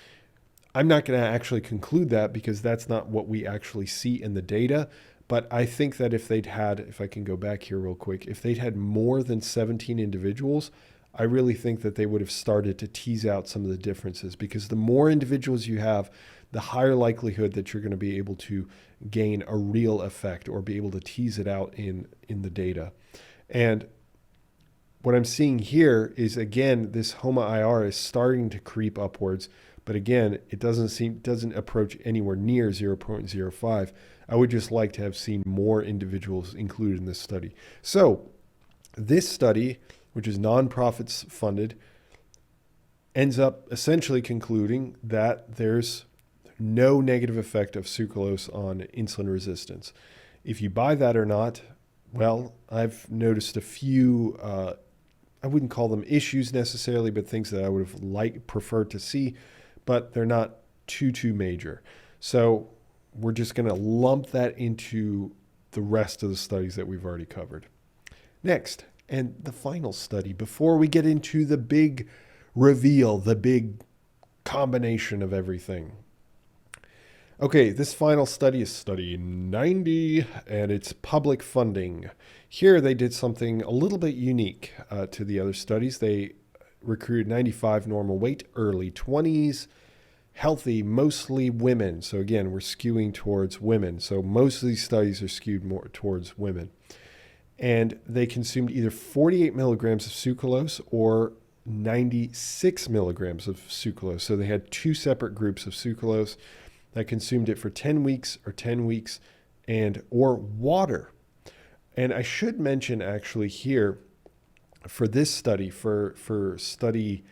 I'm not going to actually conclude that because that's not what we actually see in the data. But I think that if I can go back here real quick, if they'd had more than 17 individuals, I really think that they would have started to tease out some of the differences, because the more individuals you have, the higher likelihood that you're going to be able to gain a real effect or be able to tease it out in the data. And what I'm seeing here is, again, this HOMA-IR is starting to creep upwards, but again, it doesn't approach anywhere near 0.05. I would just like to have seen more individuals included in this study. So this study, which is nonprofits funded, ends up essentially concluding that there's no negative effect of sucralose on insulin resistance. If you buy that or not, well, I've noticed a few, I wouldn't call them issues necessarily, but things that I would have preferred to see, but they're not too major. So we're just going to lump that into the rest of the studies that we've already covered. Next, and the final study, before we get into the big reveal, the big combination of everything. Okay, this final study is study 90, and it's public funding. Here they did something a little bit unique to the other studies. They recruited 95 normal weight, early 20s, healthy, mostly women. So again, we're skewing towards women. So most of these studies are skewed more towards women. And they consumed either 48 milligrams of sucralose or 96 milligrams of sucralose. So they had two separate groups of sucralose that consumed it for 10 weeks or water. And I should mention actually here, for this study, for study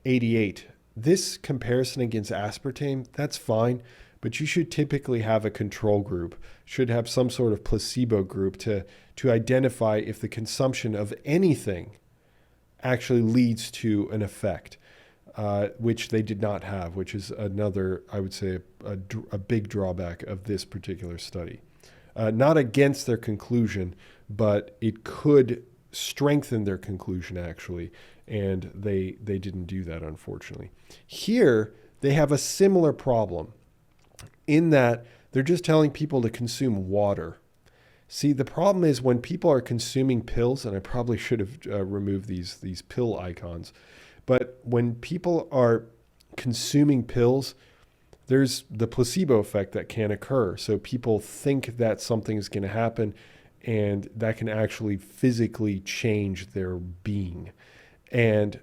88, this comparison against aspartame, that's fine, but you should typically have a control group, should have some sort of placebo group to identify if the consumption of anything actually leads to an effect, which they did not have, which is another, I would say, a big drawback of this particular study. Not against their conclusion, but it could strengthen their conclusion, actually, and they didn't do that, unfortunately. Here, they have a similar problem in that they're just telling people to consume water. See, the problem is when people are consuming pills, and I probably should have removed these pill icons, but when people are consuming pills, there's the placebo effect that can occur. So people think that something is going to happen, and that can actually physically change their being. And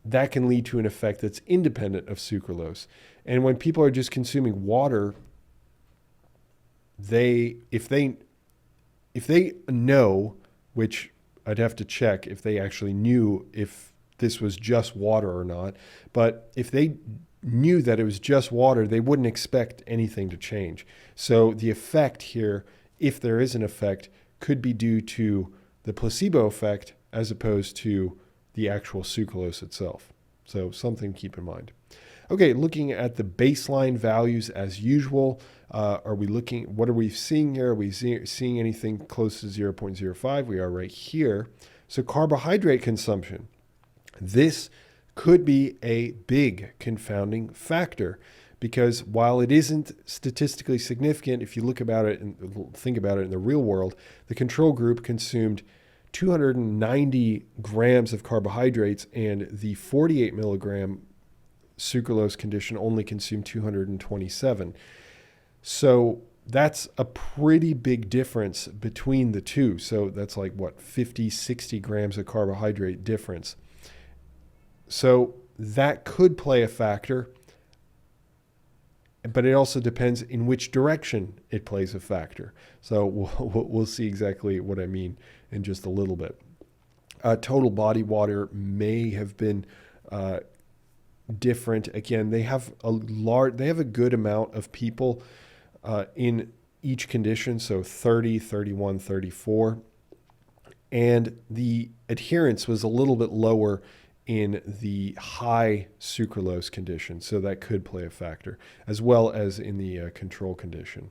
that can lead to an effect that's independent of sucralose. And when people are just consuming water, if they know, which I'd have to check if they actually knew if this was just water or not, but if they knew that it was just water, they wouldn't expect anything to change. So the effect here, if there is an effect, could be due to the placebo effect as opposed to the actual sucralose itself. So something to keep in mind. Okay, looking at the baseline values as usual. What are we seeing here? Are we seeing anything close to 0.05? We are right here. So carbohydrate consumption. This could be a big confounding factor, because while it isn't statistically significant, if you look about it and think about it in the real world, the control group consumed 290 grams of carbohydrates, and the 48 milligram sucralose condition only consumed 227. So that's a pretty big difference between the two. So that's like, 50, 60 grams of carbohydrate difference. So that could play a factor, but it also depends in which direction it plays a factor. So we'll see exactly what I mean in just a little bit. Total body water may have been different. Again, they have a good amount of people in each condition, so 30, 31, 34. And the adherence was a little bit lower in the high sucralose condition, so that could play a factor, as well as in the control condition.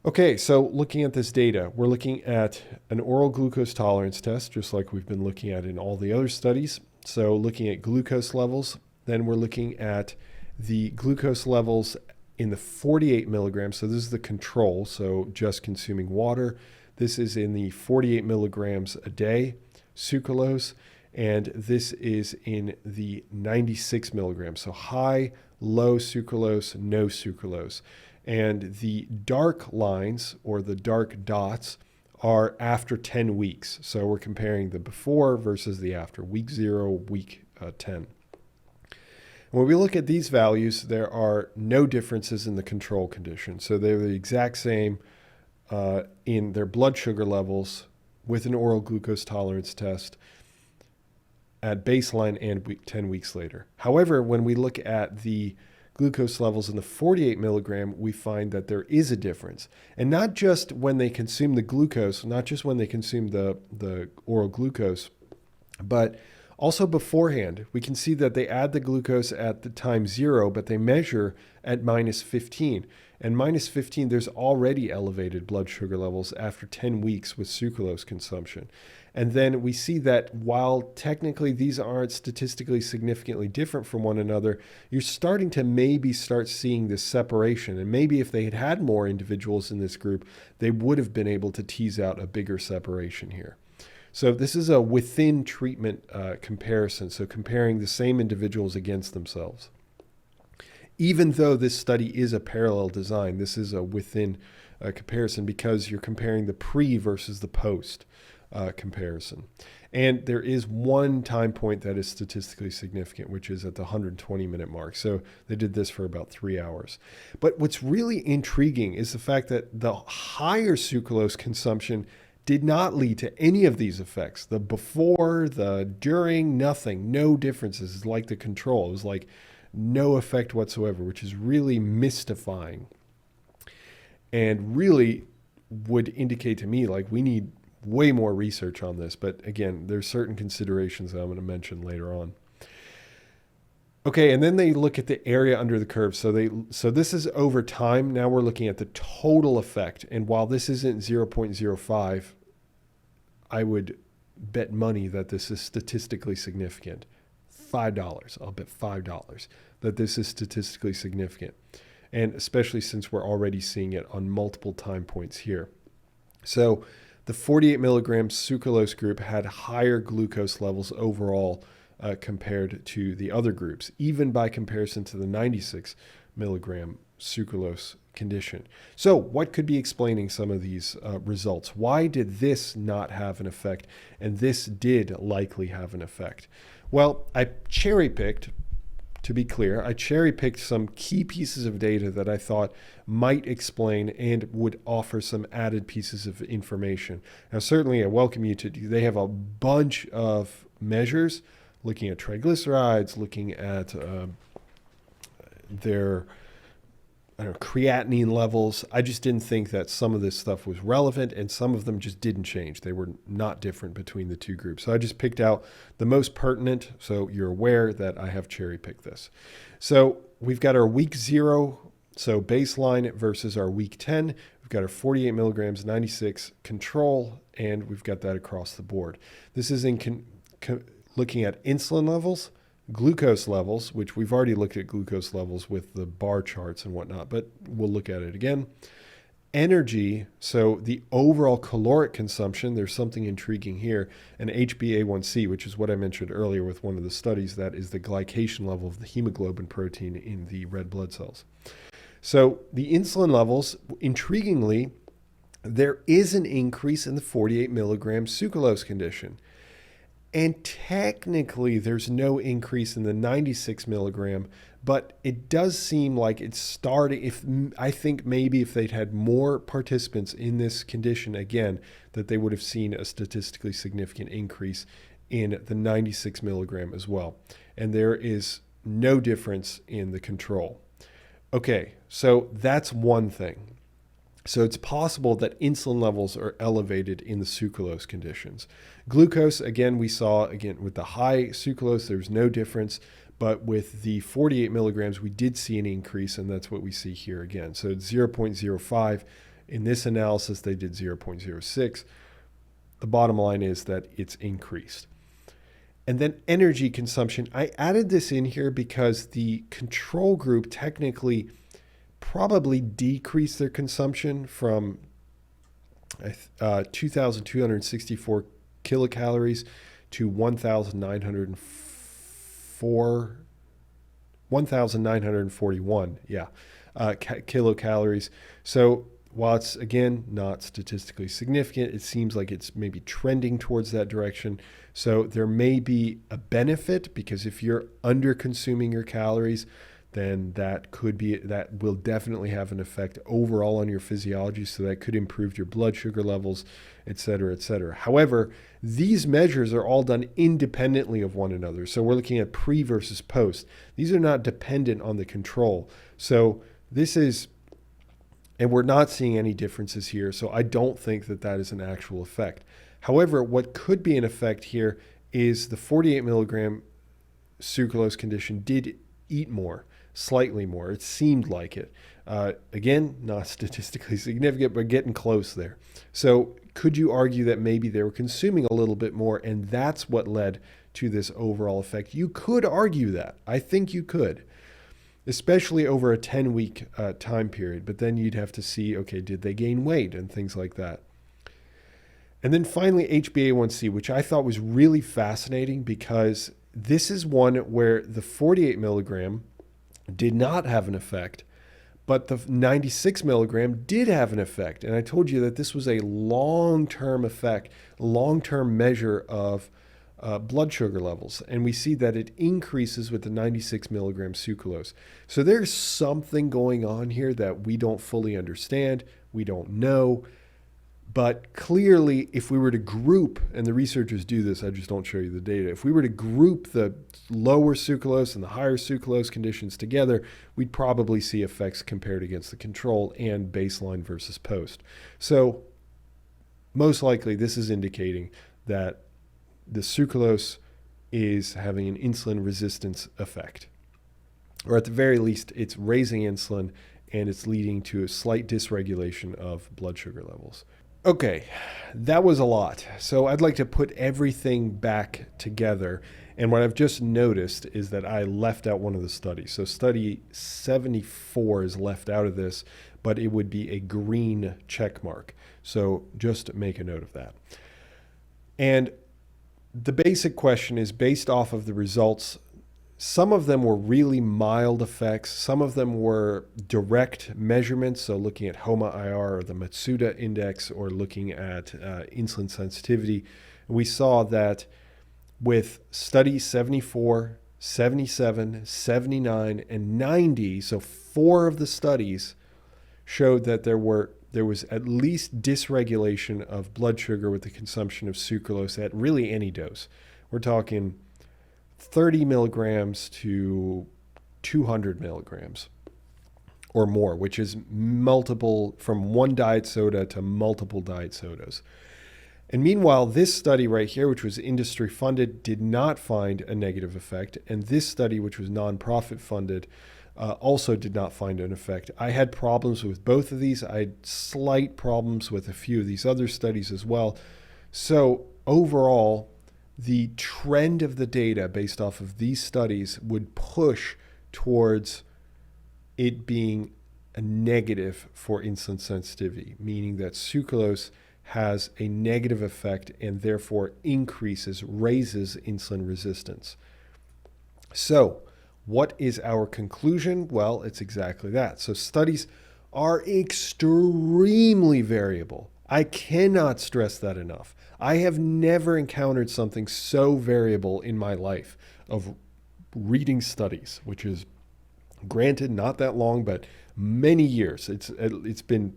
Okay, so looking at this data, we're looking at an oral glucose tolerance test, just like we've been looking at in all the other studies. So looking at glucose levels, then we're looking at the glucose levels in the 48 milligrams. So this is the control, so just consuming water. This is in the 48 milligrams a day sucralose, and this is in the 96 milligrams. So high, low sucralose, no sucralose. And the dark lines, or the dark dots, are after 10 weeks. So we're comparing the before versus the after, week 0, week 10. When we look at these values, there are no differences in the control condition. So they're the exact same in their blood sugar levels with an oral glucose tolerance test at baseline and 10 weeks later. However, when we look at the glucose levels in the 48 milligram, we find that there is a difference. And not just when they consume the glucose, not just when they consume the oral glucose, but also beforehand. We can see that they add the glucose at the time 0, but they measure at minus 15. And minus 15, there's already elevated blood sugar levels after 10 weeks with sucralose consumption. And then we see that while technically these aren't statistically significantly different from one another, you're starting to maybe start seeing this separation. And maybe if they had had more individuals in this group, they would have been able to tease out a bigger separation here. So this is a within treatment comparison, so comparing the same individuals against themselves. Even though this study is a parallel design, this is a within comparison because you're comparing the pre versus the post comparison. And there is one time point that is statistically significant, which is at the 120-minute mark. So they did this for about 3 hours. But what's really intriguing is the fact that the higher sucralose consumption did not lead to any of these effects. The before, the during, nothing, no differences. It's like the control. It was like no effect whatsoever, which is really mystifying and really would indicate to me like we need way more research on this. But again, there's certain considerations that I'm going to mention later on. Okay, and then they look at the area under the curve. So this is over time. Now we're looking at the total effect. And while this isn't 0.05, I would bet money that this is statistically significant. $5. I'll bet $5 that this is statistically significant. And especially since we're already seeing it on multiple time points here. So the 48 milligram sucralose group had higher glucose levels overall compared to the other groups, even by comparison to the 96 milligram sucralose condition. So what could be explaining some of these results? Why did this not have an effect and this did likely have an effect? Well, I cherry-picked, to be clear, I cherry-picked some key pieces of data that I thought might explain and would offer some added pieces of information. Now, certainly I welcome you to, they have a bunch of measures looking at triglycerides, looking at their I don't know, creatinine levels. I just didn't think that some of this stuff was relevant, and some of them just didn't change. They were not different between the two groups. So I just picked out the most pertinent, so you're aware that I have cherry picked this. So we've got our week 0, so baseline versus our week 10. We've got our 48 milligrams, 96 control, and we've got that across the board. This is in looking at insulin levels, glucose levels, which we've already looked at glucose levels with the bar charts and whatnot, but we'll look at it again. Energy, so the overall caloric consumption, there's something intriguing here, and HbA1c, which is what I mentioned earlier with one of the studies, that is the glycation level of the hemoglobin protein in the red blood cells. So the insulin levels, intriguingly, there is an increase in the 48 milligram sucralose condition. And technically, there's no increase in the 96 milligram, but it does seem like it's starting. I think maybe if they'd had more participants in this condition again, that they would have seen a statistically significant increase in the 96 milligram as well. And there is no difference in the control. Okay, so that's one thing. So it's possible that insulin levels are elevated in the sucralose conditions. Glucose, again, we saw, again, with the high sucralose, there's no difference. But with the 48 milligrams, we did see an increase, and that's what we see here again. So it's 0.05. In this analysis, they did 0.06. The bottom line is that it's increased. And then energy consumption. I added this in here because the control group technically probably decrease their consumption from 2,264 kilocalories to 1,941 kilocalories. So while it's, again, not statistically significant, it seems like it's maybe trending towards that direction. So there may be a benefit, because if you're under consuming your calories, then that will definitely have an effect overall on your physiology. So that could improve your blood sugar levels, et cetera, et cetera. However, these measures are all done independently of one another. So we're looking at pre versus post. These are not dependent on the control. So this is, and we're not seeing any differences here. So I don't think that that is an actual effect. However, what could be an effect here is the 48 milligram sucralose condition did eat more. Slightly more. It seemed like it. Again, not statistically significant, but getting close there. So could you argue that maybe they were consuming a little bit more, and that's what led to this overall effect? You could argue that. I think you could, especially over a 10-week time period. But then you'd have to see, okay, did they gain weight and things like that? And then finally, HbA1c, which I thought was really fascinating, because this is one where the 48 milligram did not have an effect, but the 96 milligram did have an effect. And I told you that this was a long-term effect, long-term measure of blood sugar levels. And we see that it increases with the 96 milligram sucralose. So there's something going on here that we don't fully understand. We don't know. But clearly, if we were to group, and the researchers do this, I just don't show you the data. If we were to group the lower sucralose and the higher sucralose conditions together, we'd probably see effects compared against the control and baseline versus post. So most likely, this is indicating that the sucralose is having an insulin resistance effect. Or at the very least, it's raising insulin, and it's leading to a slight dysregulation of blood sugar levels. Okay, that was a lot. So I'd like to put everything back together. And what I've just noticed is that I left out one of the studies. So study 74 is left out of this, but it would be a green check mark. So just make a note of that. And the basic question is, based off of the results, some of them were really mild effects. Some of them were direct measurements, so looking at HOMA-IR or the Matsuda index, or looking at insulin sensitivity. We saw that with study 74, 77, 79, and 90, so 4 of the studies showed that there was at least dysregulation of blood sugar with the consumption of sucralose at really any dose. We're talking 30 milligrams to 200 milligrams. or more, which is multiple, from one diet soda to multiple diet sodas. And meanwhile, this study right here, which was industry funded, did not find a negative effect. And this study, which was nonprofit funded, also did not find an effect. I had problems with both of these. I had slight problems with a few of these other studies as well. So overall, the trend of the data based off of these studies would push towards it being a negative for insulin sensitivity, meaning that sucralose has a negative effect and therefore raises insulin resistance. So, what is our conclusion? Well, it's exactly that. So, studies are extremely variable. I cannot stress that enough. I have never encountered something so variable in my life of reading studies, which is granted not that long, but many years. It's been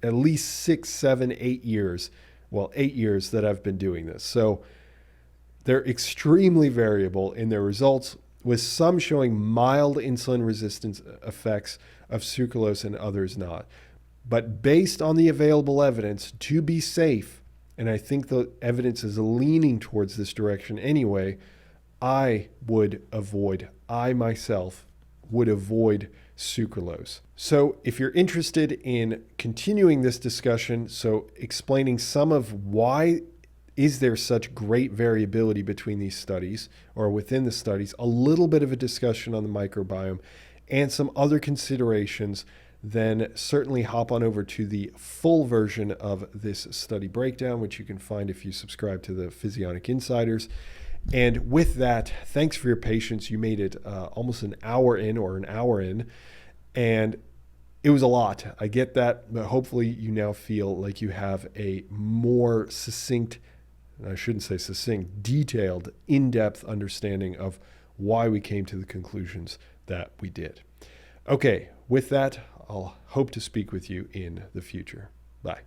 at least 6, 7, 8 years. Well, 8 years that I've been doing this. So they're extremely variable in their results, with some showing mild insulin resistance effects of sucralose and others not. But based on the available evidence, to be safe, and I think the evidence is leaning towards this direction anyway, I myself would avoid sucralose. So if you're interested in continuing this discussion, so explaining some of why is there such great variability between these studies or within the studies, a little bit of a discussion on the microbiome and some other considerations, then certainly hop on over to the full version of this study breakdown, which you can find if you subscribe to the Physionic Insiders. And with that, thanks for your patience. You made it almost an hour in, and it was a lot. I get that, but hopefully you now feel like you have a more succinct, I shouldn't say succinct, detailed, in-depth understanding of why we came to the conclusions that we did. Okay, with that, I'll hope to speak with you in the future. Bye.